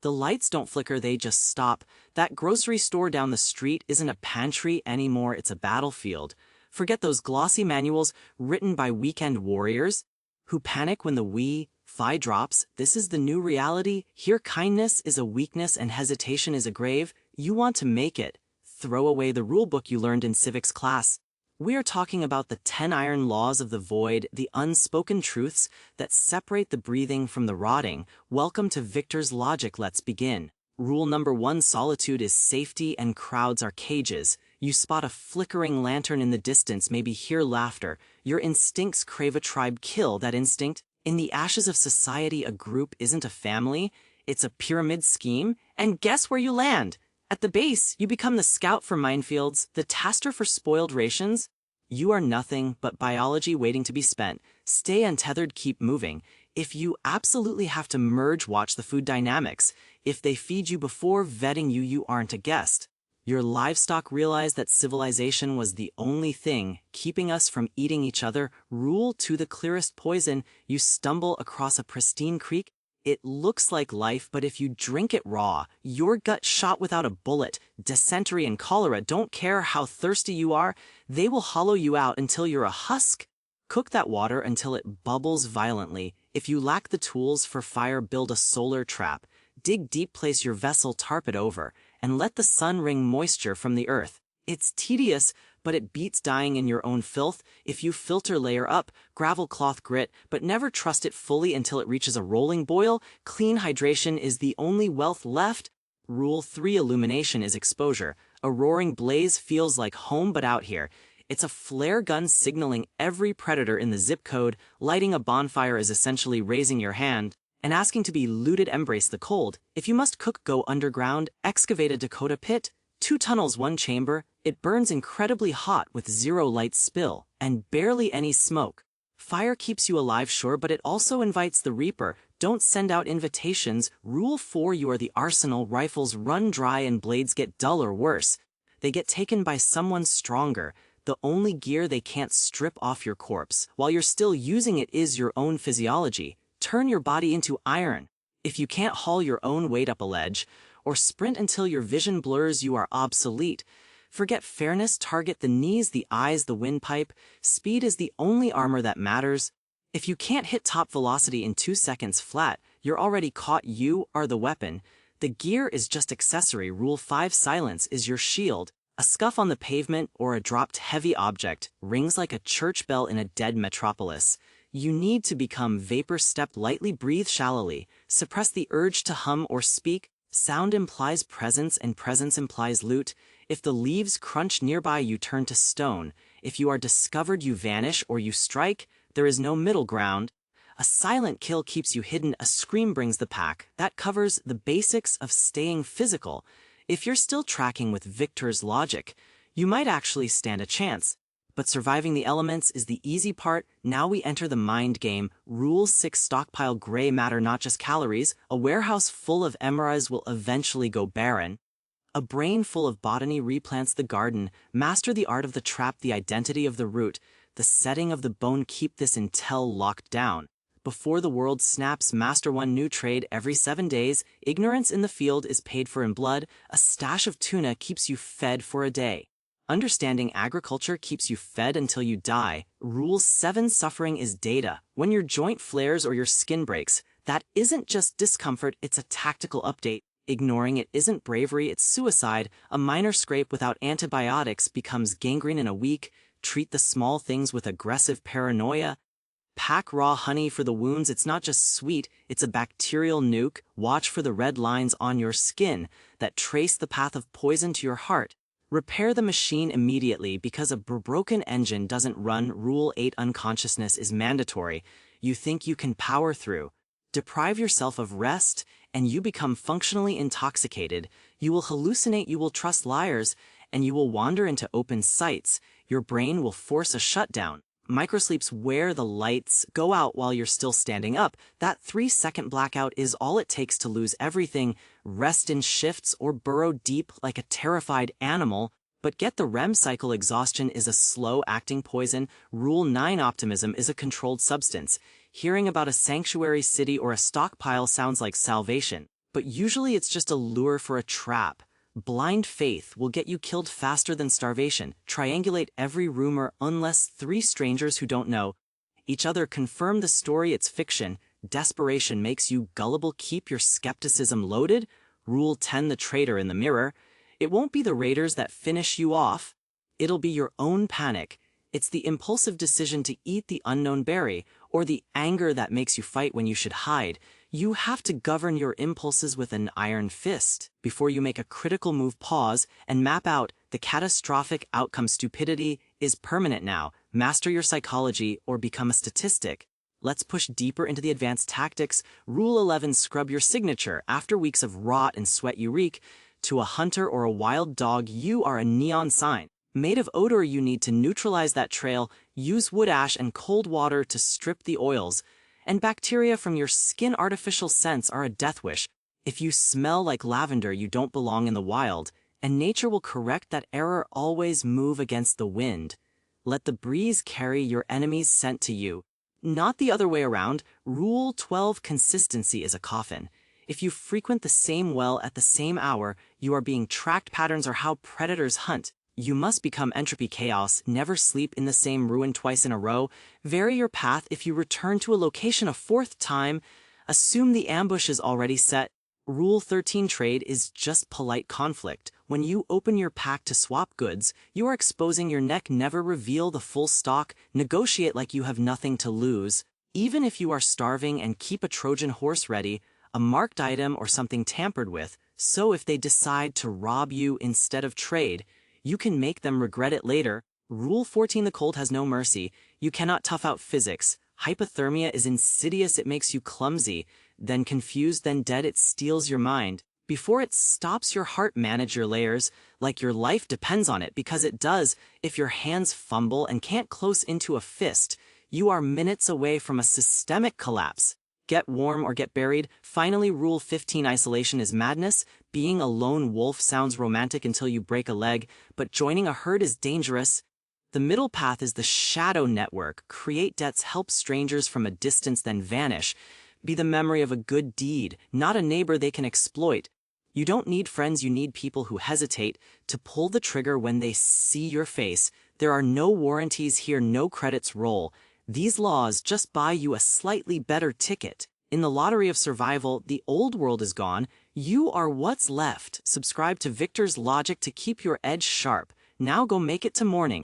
The lights don't flicker, they just stop. That grocery store down the street isn't a pantry anymore, it's a battlefield. Forget those glossy manuals written by weekend warriors who panic when the Wi-Fi drops. This is the new reality. Here kindness is a weakness and hesitation is a grave. You want to make it. Throw away the rulebook you learned in civics class. We are talking about the 10 iron laws of the void, the unspoken truths that separate the breathing from the rotting. Welcome to Victor's Logic. Let's begin. Rule number 1: solitude is safety and crowds are cages. You spot a flickering lantern in the distance, maybe hear laughter. Your instincts crave a tribe. Kill that instinct. In the ashes of society, a group isn't a family, it's a pyramid scheme. And guess where you land? At the base, you become the scout for minefields, the taster for spoiled rations. You are nothing but biology waiting to be spent. Stay untethered, keep moving. If you absolutely have to merge, watch the food dynamics. If they feed you before vetting you, you aren't a guest. Your livestock realize that civilization was the only thing keeping us from eating each other. Rule 2: the clearest poison. You stumble across a pristine creek. It looks like life, but if you drink it raw, your gut shot without a bullet. Dysentery and cholera don't care how thirsty you are, they will hollow you out until you're a husk. Cook that water until it bubbles violently. If you lack the tools for fire, build a solar trap. Dig deep, place your vessel, tarp it over, and let the sun wring moisture from the earth. It's tedious, but it beats dying in your own filth. If you filter, layer up, gravel, cloth, grit, but never trust it fully until it reaches a rolling boil. Clean hydration is the only wealth left. Rule 3: illumination is exposure. A roaring blaze feels like home, but out here, it's a flare gun signaling every predator in the zip code. Lighting a bonfire is essentially raising your hand and asking to be looted. Embrace the cold. If you must cook, go underground. Excavate a Dakota pit. 2 tunnels, 1 chamber. It burns incredibly hot with 0 light spill and barely any smoke. Fire keeps you alive, sure, but it also invites the reaper. Don't send out invitations. Rule 4: you are the arsenal. Rifles run dry and blades get dull or worse. They get taken by someone stronger. The only gear they can't strip off your corpse while you're still using it is your own physiology. Turn your body into iron. If you can't haul your own weight up a ledge or sprint until your vision blurs, you are obsolete. Forget fairness, target the knees, the eyes, the windpipe. Speed is the only armor that matters. If you can't hit top velocity in 2 seconds flat, you're already caught. You are the weapon. The gear is just accessory. Rule 5: silence is your shield. A scuff on the pavement or a dropped heavy object rings like a church bell in a dead metropolis. You need to become vapor. Step lightly, breathe shallowly. Suppress the urge to hum or speak. Sound implies presence and presence implies loot. If the leaves crunch nearby, you turn to stone. If you are discovered, you vanish or you strike. There is no middle ground. A silent kill keeps you hidden. A scream brings the pack. That covers the basics of staying physical. If you're still tracking with Victor's logic, you might actually stand a chance. But surviving the elements is the easy part. Now we enter the mind game. Rule 6: stockpile gray matter, not just calories. A warehouse full of MRIs will eventually go barren. A brain full of botany replants the garden. Master the art of the trap, the identity of the root, the setting of the bone. Keep this intel locked down. Before the world snaps, master one new trade every 7 days. Ignorance in the field is paid for in blood. A stash of tuna keeps you fed for a day. Understanding agriculture keeps you fed until you die. Rule 7: suffering is data. When your joint flares or your skin breaks, that isn't just discomfort, it's a tactical update. Ignoring it isn't bravery, it's suicide. A minor scrape without antibiotics becomes gangrene in a week. Treat the small things with aggressive paranoia. Pack raw honey for the wounds. It's not just sweet, it's a bacterial nuke. Watch for the red lines on your skin that trace the path of poison to your heart. Repair the machine immediately because a broken engine doesn't run. Rule 8: unconsciousness is mandatory. You think you can power through. Deprive yourself of rest, and you become functionally intoxicated. You will hallucinate, you will trust liars, and you will wander into open sights. Your brain will force a shutdown. Microsleeps where the lights go out while you're still standing up. That 3-second blackout is all it takes to lose everything. Rest in shifts or burrow deep like a terrified animal. But get the REM cycle. Exhaustion is a slow-acting poison. Rule 9: optimism is a controlled substance. Hearing about a sanctuary city or a stockpile sounds like salvation. but usually it's just a lure for a trap. Blind faith will get you killed faster than starvation. Triangulate every rumor unless 3 strangers who don't know each other confirm the story. It's fiction. Desperation makes you gullible. Keep your skepticism loaded. Rule 10: the traitor in the mirror. It won't be the raiders that finish you off. It'll be your own panic. It's the impulsive decision to eat the unknown berry, or the anger that makes you fight when you should hide. You have to govern your impulses with an iron fist. Before you make a critical move, pause and map out the catastrophic outcome. Stupidity is permanent now. Master your psychology or become a statistic. Let's push deeper into the advanced tactics. Rule 11: scrub your signature. After weeks of rot and sweat you reek. To a hunter or a wild dog, you are a neon sign. Made of odor, you need to neutralize that trail. Use wood ash and cold water to strip the oils. And bacteria from your skin. Artificial scents are a death wish. If you smell like lavender, you don't belong in the wild, and nature will correct that error. Always move against the wind. Let the breeze carry your enemy's scent to you, not the other way around. Rule 12: consistency is a coffin. If you frequent the same well at the same hour, you are being tracked. Patterns are how predators hunt. You must become entropy chaos. Never sleep in the same ruin twice in a row. Vary your path. If you return to a location a 4th time, assume the ambush is already set. Rule 13: trade is just polite conflict. When you open your pack to swap goods, you are exposing your neck. Never reveal the full stock. Negotiate like you have nothing to lose. Even if you are starving, and keep a Trojan horse ready, a marked item or something tampered with, so if they decide to rob you instead of trade, you can make them regret it later. Rule 14: the cold has no mercy. You cannot tough out physics. Hypothermia is insidious. It makes you clumsy, then confused, then dead. It steals your mind before it stops your heart. Manage your layers like your life depends on it, because it does. If your hands fumble and can't close into a fist, you are minutes away from a systemic collapse. Get warm or get buried. Finally, Rule 15: isolation is madness. Being a lone wolf sounds romantic until you break a leg, but joining a herd is dangerous. The middle path is the shadow network. Create debts, help strangers from a distance, then vanish. Be the memory of a good deed, not a neighbor they can exploit. You don't need friends, you need people who hesitate to pull the trigger when they see your face. There are no warranties here, no credits roll. These laws just buy you a slightly better ticket. In the lottery of survival, the old world is gone. You are what's left. Subscribe to Victor's Logic to keep your edge sharp. Now go make it to morning.